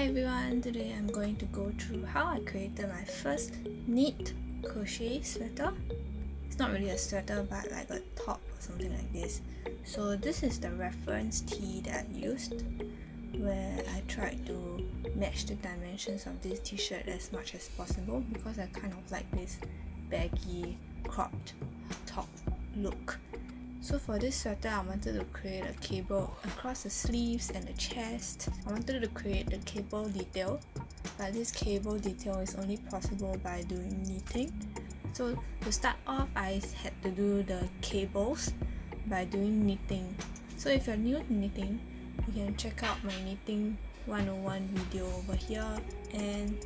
Hi everyone, today I'm going to go through how I created my first knit crochet sweater. It's not really a sweater but like a top or something like this. So this is the reference tee that I used, where I tried to match the dimensions of this t-shirt as much as possible because I kind of like this baggy cropped top look. So for this sweater, I wanted to create a cable across the sleeves and the chest. I wanted to create the cable detail, but this cable detail is only possible by doing knitting. So to start off, I had to do the cables by doing knitting. So if you're new to knitting, you can check out my knitting 101 video over here, and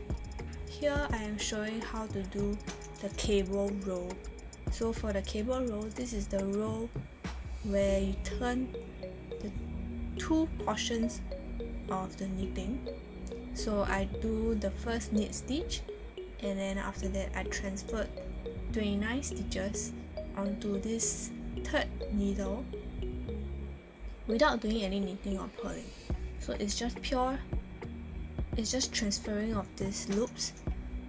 here I am showing how to do the cable row. So for the cable row, this is the row where you turn the two portions of the knitting. So I do the first knit stitch, and then after that I transferred 29 stitches onto this third needle without doing any knitting or purling. So it's just transferring of these loops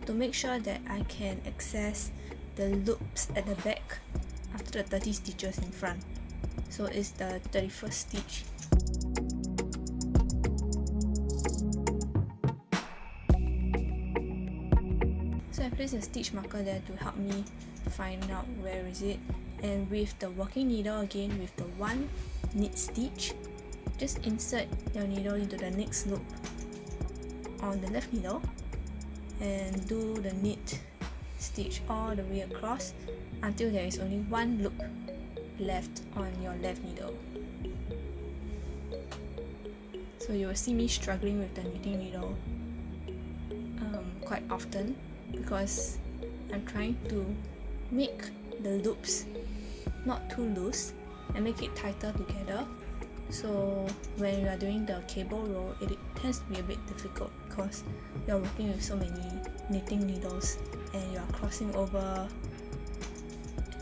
to make sure that I can access the loops at the back after the 30 stitches in front. So it's the 31st stitch. So I placed a stitch marker there to help me find out where is it, and with the working needle again, with the one knit stitch, just insert your needle into the next loop on the left needle and do the knit stitch all the way across until there is only one loop left on your left needle. So you will see me struggling with the knitting needle quite often because I'm trying to make the loops not too loose and make it tighter together. So when you are doing the cable row, it tends to be a bit difficult because you are working with so many knitting needles and you are crossing over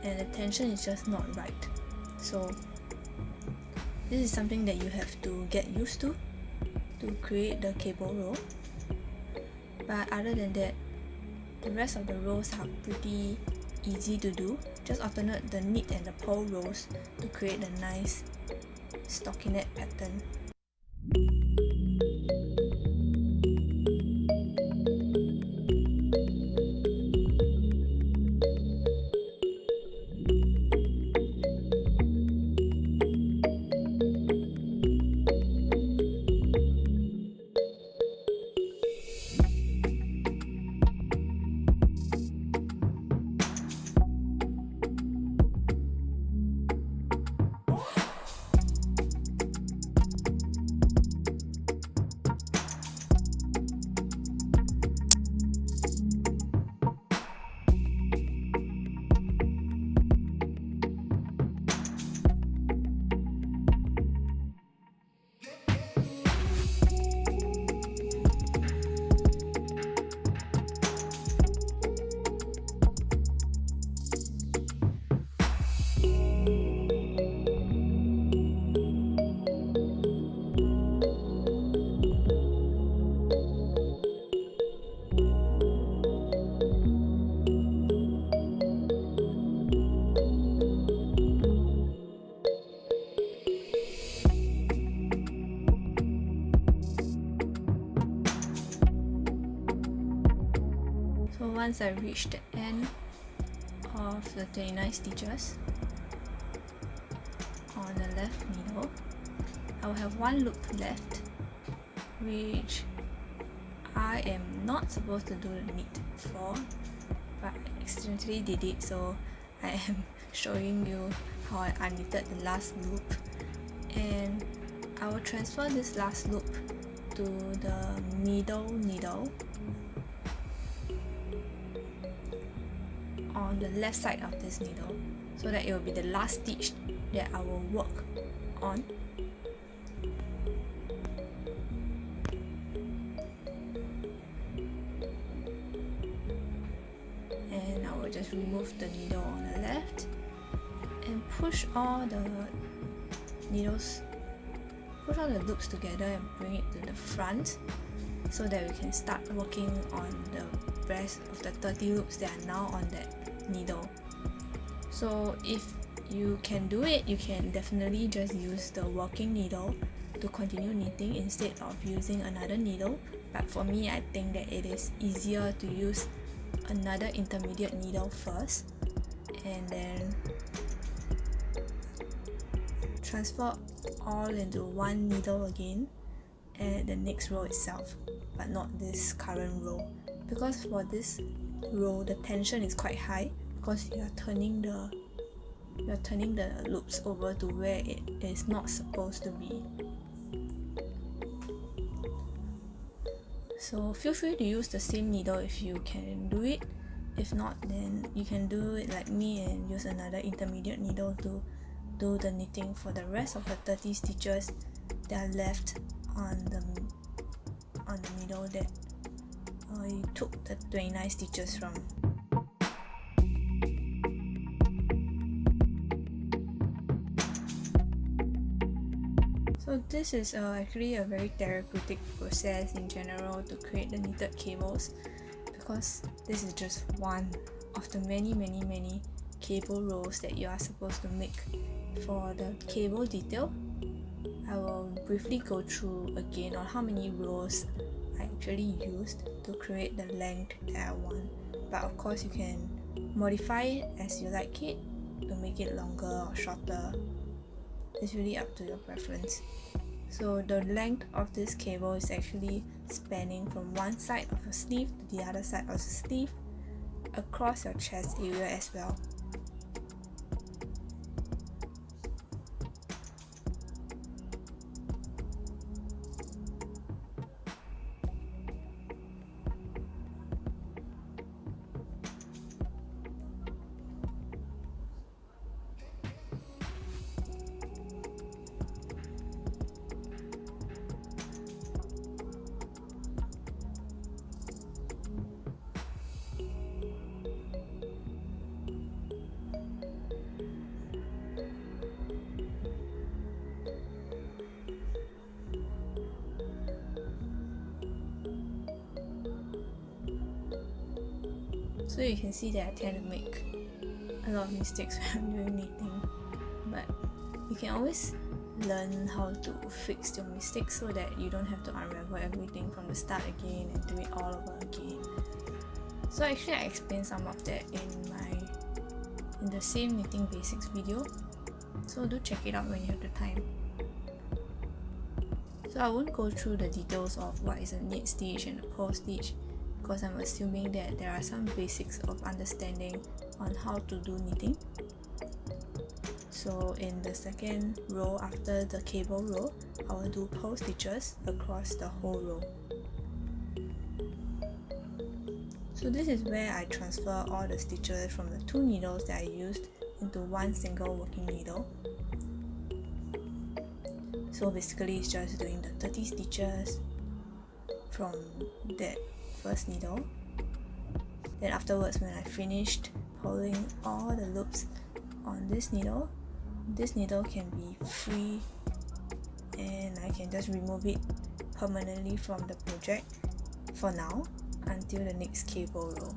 and the tension is just not right. So this is something that you have to get used to create the cable row. But other than that, the rest of the rows are pretty easy to do. Just alternate the knit and the purl rows to create a nice stockinette pattern. So once I reach the end of the 29 stitches on the left needle, I will have one loop left, which I am not supposed to do the knit for, but I accidentally did it, so I am showing you how I unknitted the last loop. And I will transfer this last loop to the middle needle on the left side of this needle, so that it will be the last stitch that I will work on. And I will just remove the needle on the left and push all the needles, push all the loops together and bring it to the front so that we can start working on the rest of the 30 loops that are now on that needle. So if you can do it, you can definitely just use the working needle to continue knitting instead of using another needle, but for me I think that it is easier to use another intermediate needle first and then transfer all into one needle again at the next row itself, but not this current row, because for this row the tension is quite high because you are turning the loops over to where it is not supposed to be. So feel free to use the same needle if you can do it. If not, then you can do it like me and use another intermediate needle to do the knitting for the rest of the 30 stitches that are left on the needle that you took the 29 stitches from. So this is actually a very therapeutic process in general to create the knitted cables, because this is just one of the many cable rows that you are supposed to make. For the cable detail, I will briefly go through again on how many rows I actually used to create the length that I want, but of course you can modify it as you like it to make it longer or shorter. It's really up to your preference. So the length of this cable is actually spanning from one side of your sleeve to the other side of the sleeve, across your chest area as well. So you can see that I tend to make a lot of mistakes when I'm doing knitting, but you can always learn how to fix your mistakes so that you don't have to unravel everything from the start again and do it all over again. So actually I explained some of that in the same knitting basics video, so do check it out when you have the time. So I won't go through the details of what is a knit stitch and a purl stitch, because I'm assuming that there are some basics of understanding on how to do knitting. So in the second row after the cable row, I will do purl stitches across the whole row. So this is where I transfer all the stitches from the two needles that I used into one single working needle. So basically it's just doing the 30 stitches from that first needle. Then afterwards, when I finished pulling all the loops on this needle can be free and I can just remove it permanently from the project for now until the next cable row.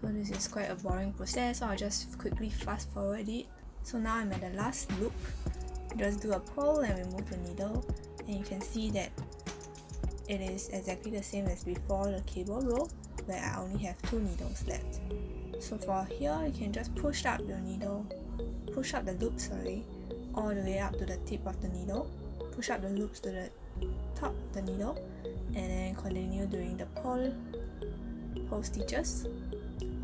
So this is quite a boring process, so I'll just quickly fast forward it. So now I'm at the last loop. Just do a pull and remove the needle, and you can see that it is exactly the same as before the cable row, where I only have two needles left. So for here, you can just push up the loops all the way up to the tip of the needle, push up the loops to the top of the needle, and then continue doing the purl stitches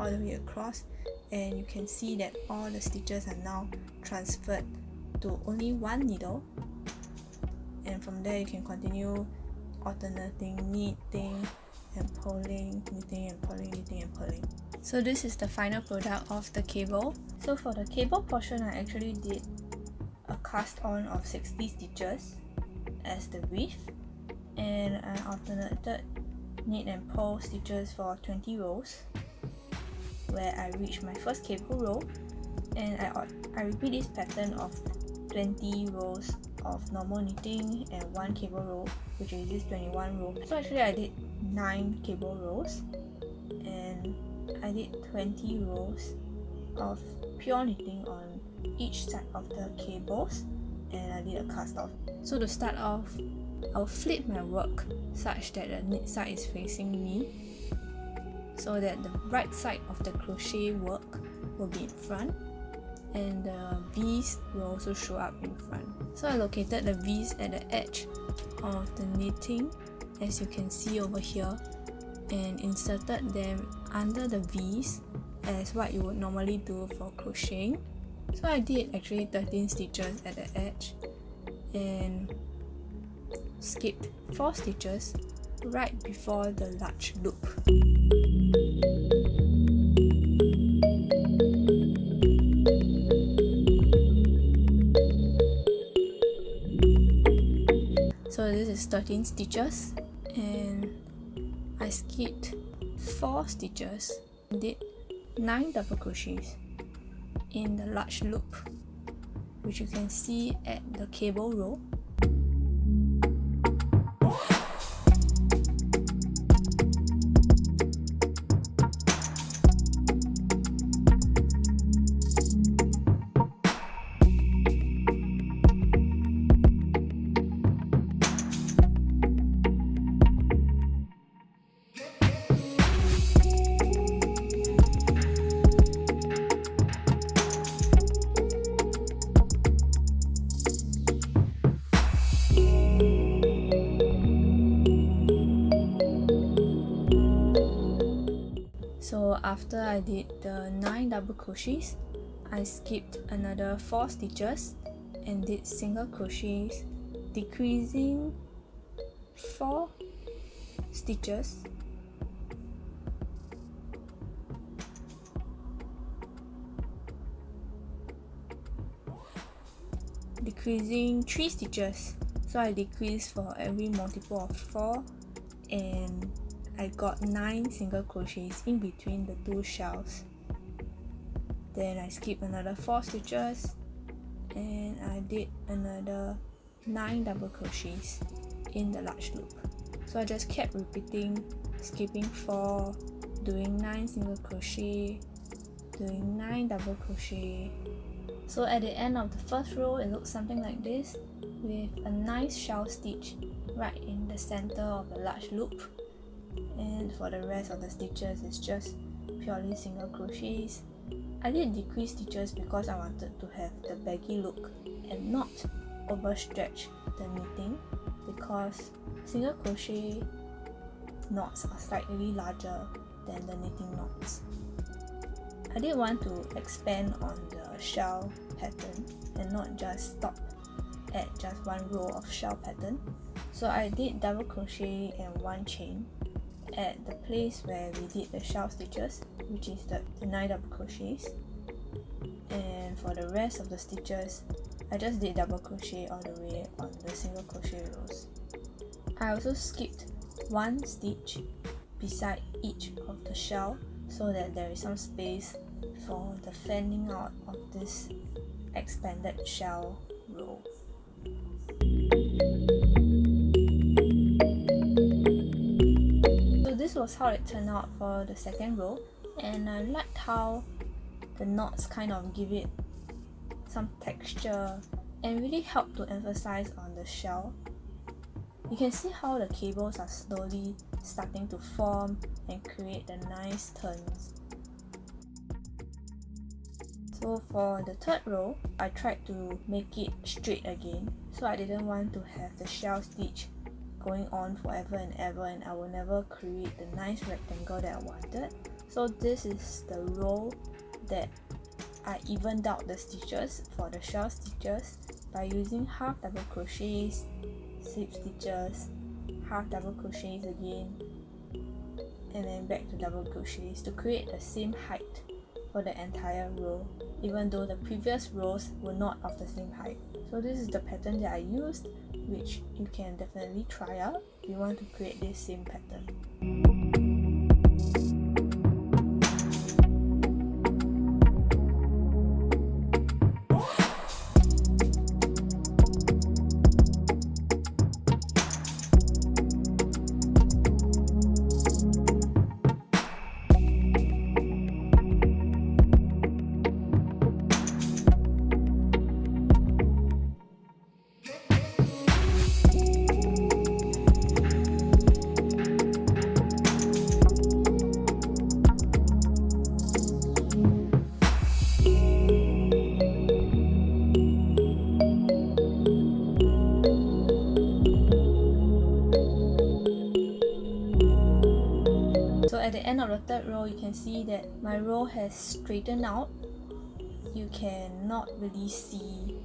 all the way across, and you can see that all the stitches are now transferred to only one needle, and from there you can continue alternating knitting and pulling, knitting and pulling, knitting and pulling. So this is the final product of the cable. So for the cable portion, I actually did a cast on of 60 stitches as the width, and I alternated knit and purl stitches for 20 rows, where I reached my first cable row, and I repeat this pattern of 20 rows of normal knitting and 1 cable row, which is this 21 row. So actually I did 9 cable rows and I did 20 rows of pure knitting on each side of the cables, and I did a cast off. So to start off, I'll flip my work such that the knit side is facing me, so that the right side of the crochet work will be in front and the V's will also show up in front. So I located the V's at the edge of the knitting, as you can see over here, and inserted them under the V's as what you would normally do for crocheting. So I did actually 13 stitches at the edge and skipped 4 stitches right before the large loop. So this is 13 stitches and I skipped 4 stitches and did 9 double crochets in the large loop, which you can see at the cable row. So after I did the 9 double crochets, I skipped another 4 stitches and did single crochets, decreasing 4 stitches decreasing 3 stitches. So I decreased for every multiple of 4 and I got 9 single crochets in between the 2 shells. Then I skipped another 4 stitches and I did another 9 double crochets in the large loop. So I just kept repeating, skipping 4, doing 9 single crochet, doing 9 double crochet. So at the end of the first row, it looks something like this, with a nice shell stitch right in the center of the large loop. And for the rest of the stitches, it's just purely single crochets. I did decrease stitches because I wanted to have the baggy look and not overstretch the knitting, because single crochet knots are slightly larger than the knitting knots. I did want to expand on the shell pattern and not just stop at just one row of shell pattern. So I did double crochet and 1 chain at the place where we did the shell stitches, which is the 9 double crochets. And for the rest of the stitches, I just did double crochet all the way on the single crochet rows. I also skipped 1 stitch beside each of the shell so that there is some space for the fanning out of this expanded shell row. So this was how it turned out for the second row, and I liked how the knots kind of give it some texture and really help to emphasize on the shell. You can see how the cables are slowly starting to form and create the nice turns. So for the third row, I tried to make it straight again, so I didn't want to have the shell stitch going on forever and ever, and I will never create the nice rectangle that I wanted. So this is the row that I evened out the stitches for the shell stitches by using half double crochets, slip stitches, half double crochets again, and then back to double crochets to create the same height for the entire row, even though the previous rows were not of the same height. So this is the pattern that I used, which you can definitely try out if you want to create this same pattern. end of the third row, you can see that my row has straightened out. You cannot really see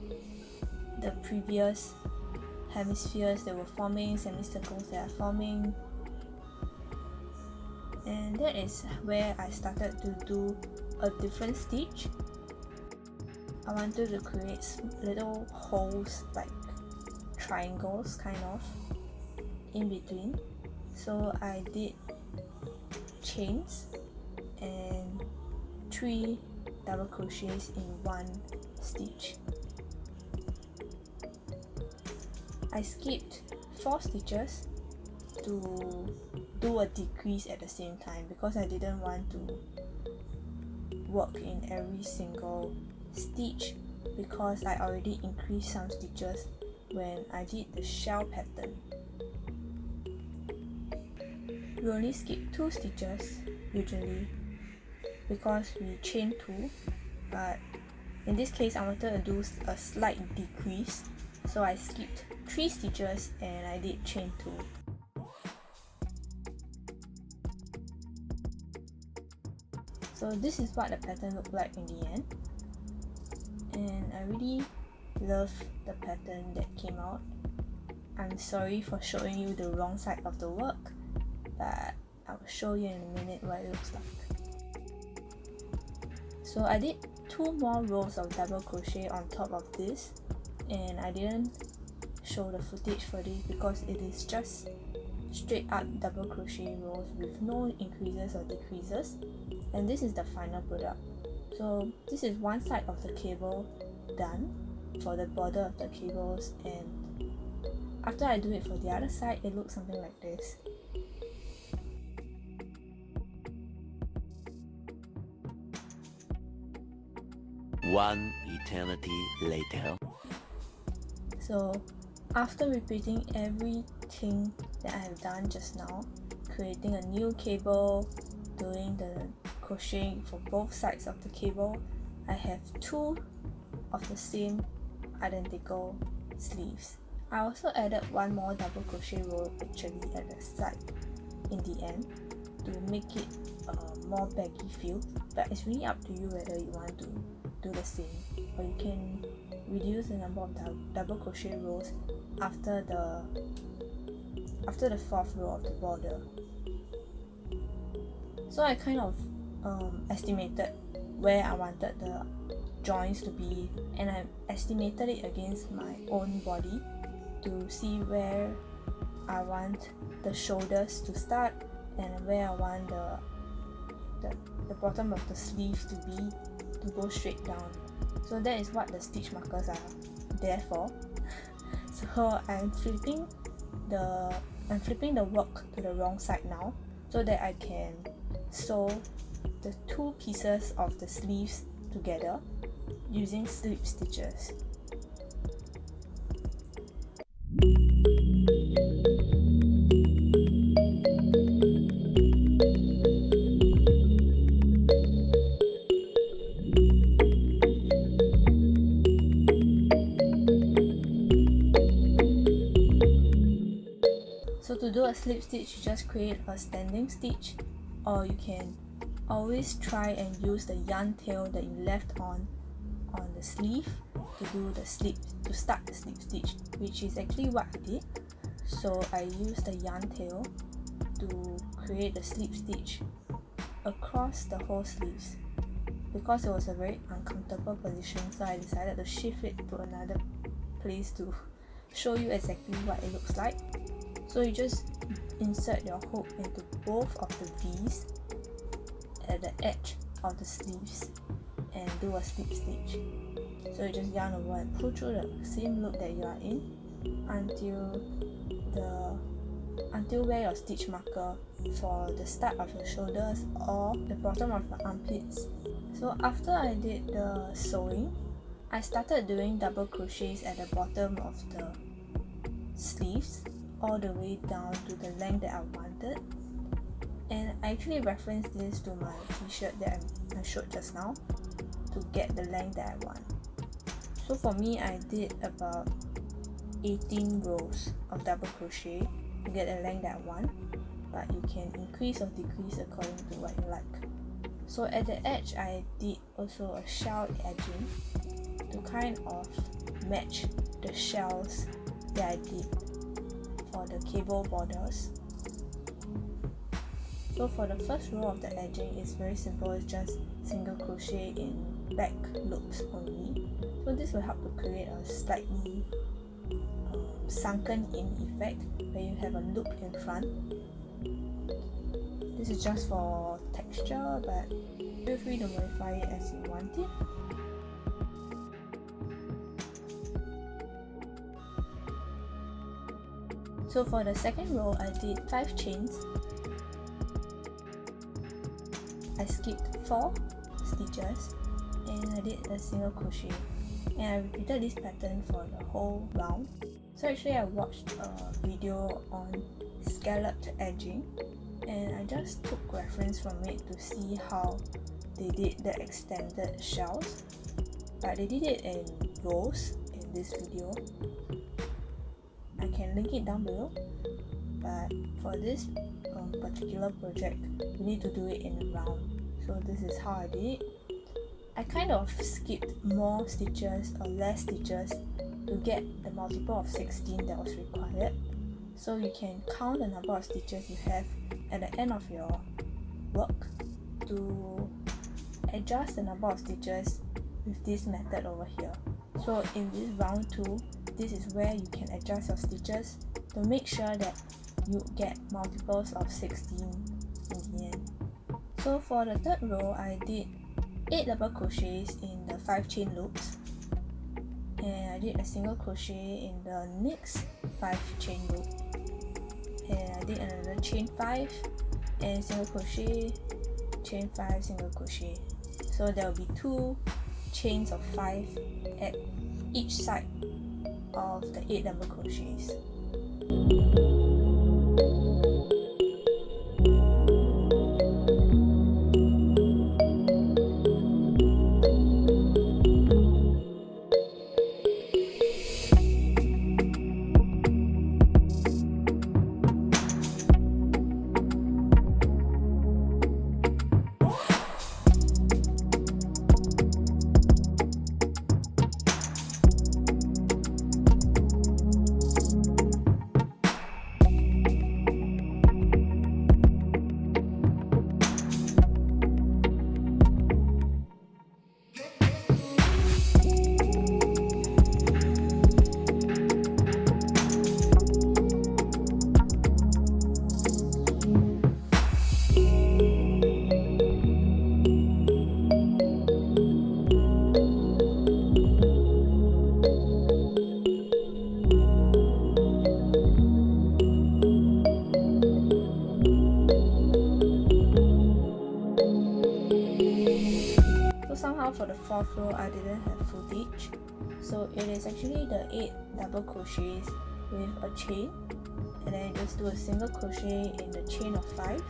the previous hemispheres that were forming, semicircles that are forming. And that is where I started to do a different stitch. I wanted to create little holes, like triangles kind of, in between. So I did chains and 3 double crochets in one stitch. I skipped 4 stitches to do a decrease at the same time because I didn't want to work in every single stitch, because I already increased some stitches when I did the shell pattern. We only skip 2 stitches usually because we chain 2, but in this case I wanted to do a slight decrease, so I skipped 3 stitches and I did chain 2. So this is what the pattern looked like in the end, and I really love the pattern that came out. I'm sorry for showing you the wrong side of the work, but I'll show you in a minute what it looks like. So I did 2 more rows of double crochet on top of this, and I didn't show the footage for this because it is just straight up double crochet rows with no increases or decreases, and this is the final product. So this is one side of the cable done for the border of the cables, and after I do it for the other side, it looks something like this. One eternity later. So after repeating everything that I have done just now, creating a new cable, doing the crocheting for both sides of the cable, I have 2 of the same identical sleeves. I also added 1 more double crochet row actually at the side in the end to make it a more baggy feel, but it's really up to you whether you want to do the same, or you can reduce the number of double crochet rows after the 4th row of the border. So I kind of estimated where I wanted the joints to be, and I estimated it against my own body to see where I want the shoulders to start and where I want the bottom of the sleeve to be, to go straight down. So that is what the stitch markers are there for. So I'm flipping the work to the wrong side now so that I can sew the 2 pieces of the sleeves together using slip stitches. So to do a slip stitch, you just create a standing stitch, or you can always try and use the yarn tail that you left on the sleeve to do the slip, to start the slip stitch, which is actually what I did. So I used the yarn tail to create the slip stitch across the whole sleeves. Because it was a very uncomfortable position, so I decided to shift it to another place to show you exactly what it looks like. So you just insert your hook into both of the V's at the edge of the sleeves and do a slip stitch. So you just yarn over and pull through the same loop that you are in until where your stitch marker for the start of your shoulders or the bottom of the armpits. So after I did the sewing, I started doing double crochets at the bottom of the sleeves all the way down to the length that I wanted, and I actually referenced this to my t-shirt that I showed just now to get the length that I want. So for me, I did about 18 rows of double crochet to get the length that I want, but you can increase or decrease according to what you like. So at the edge, I did also a shell edging to kind of match the shells that I did for the cable borders. So for the first row of the edging, it's very simple. It's just single crochet in back loops only. So this will help to create a slightly sunken in effect where you have a loop in front. This is just for texture, but feel free to modify it as you want it. So for the second row, I did 5 chains. I skipped 4 stitches and I did a single crochet, and I repeated this pattern for the whole round. So actually I watched a video on scalloped edging and I just took reference from it to see how they did the extended shells, but they did it in rows in this video. I can link it down below, but for this particular project you need to do it in a round. So this is how I did it. I kind of skipped more stitches or less stitches to get the multiple of 16 that was required. So you can count the number of stitches you have at the end of your work to adjust the number of stitches with this method over here. So in this round 2, this is where you can adjust your stitches to make sure that you get multiples of 16 in the end. So for the third row, I did 8 double crochets in the 5 chain loops, and I did a single crochet in the next 5 chain loop, and I did another chain 5 and single crochet, chain 5, single crochet. So there will be 2 chains of 5 at each side of the 8 double crochets. Somehow for the 4th row I didn't have footage, so it is actually the 8 double crochets with a chain, and then just do a single crochet in the chain of 5,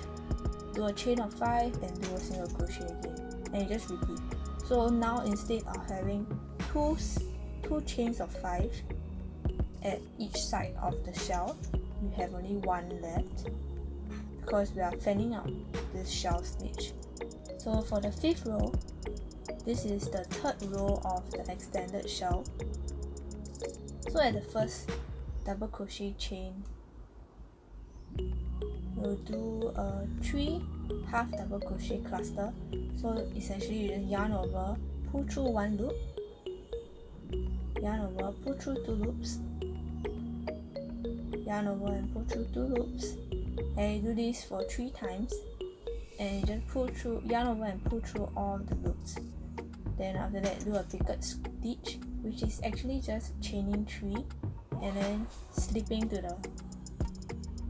do a chain of 5 and do a single crochet again, and you just repeat. So now instead of having two chains of 5 at each side of the shell, you have only 1 left because we are fanning out this shell stitch. So for the 5th row, this is the 3rd row of the extended shell. So at the first double crochet chain, we'll do a 3 half double crochet cluster. So essentially you just yarn over, pull through 1 loop, yarn over, pull through 2 loops, yarn over and pull through 2 loops, and you do this for 3 times, and you just pull through, yarn over and pull through all the loops. Then after that, do a picot stitch, which is actually just chaining 3 and then slipping to the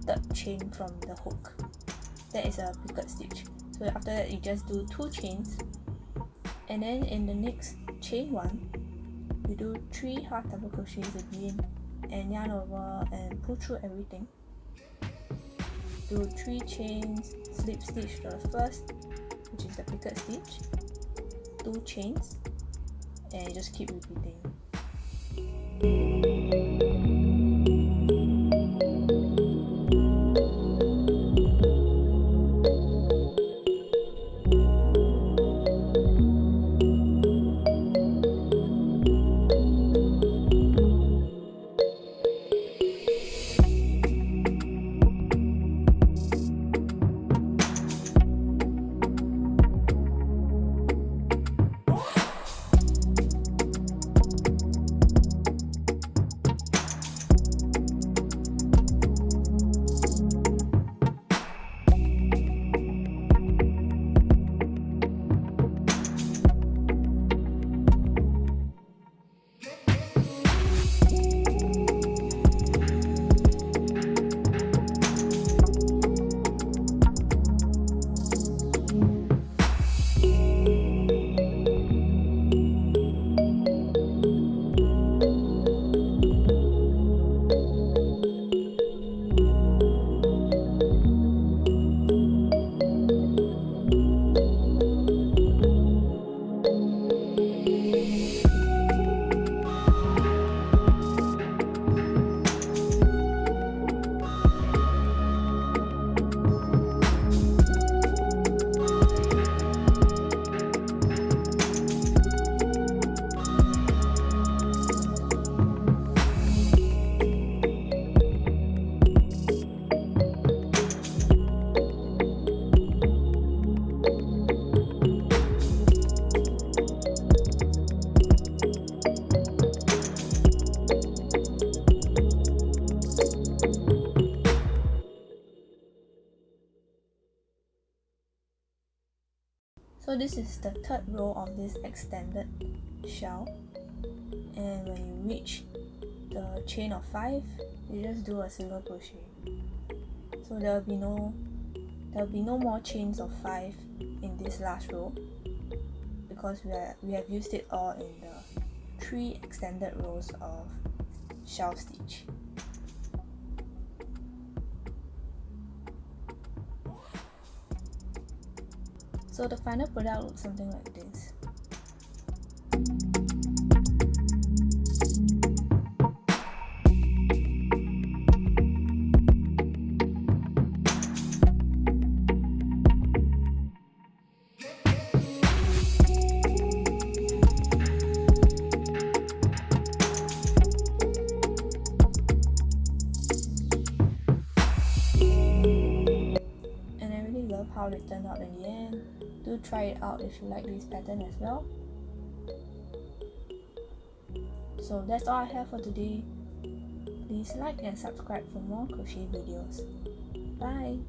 3rd chain from the hook. That is a picot stitch. So after that, you just do 2 chains, and then in the next chain 1, you do 3 half double crochets again and yarn over and pull through everything. Do 3 chains, slip stitch to the first, which is the picot stitch, 2 chains, and you just keep repeating. So this is the third row of this extended shell, and when you reach the chain of 5, you just do a single crochet. So there will be no more chains of 5 in this last row, because we have used it all in the 3 extended rows of shell stitch. So the final product looks something like this. And I really love how it turned out in the end. Do try it out if you like this pattern as well. So that's all I have for today. Please like and subscribe for more crochet videos. Bye!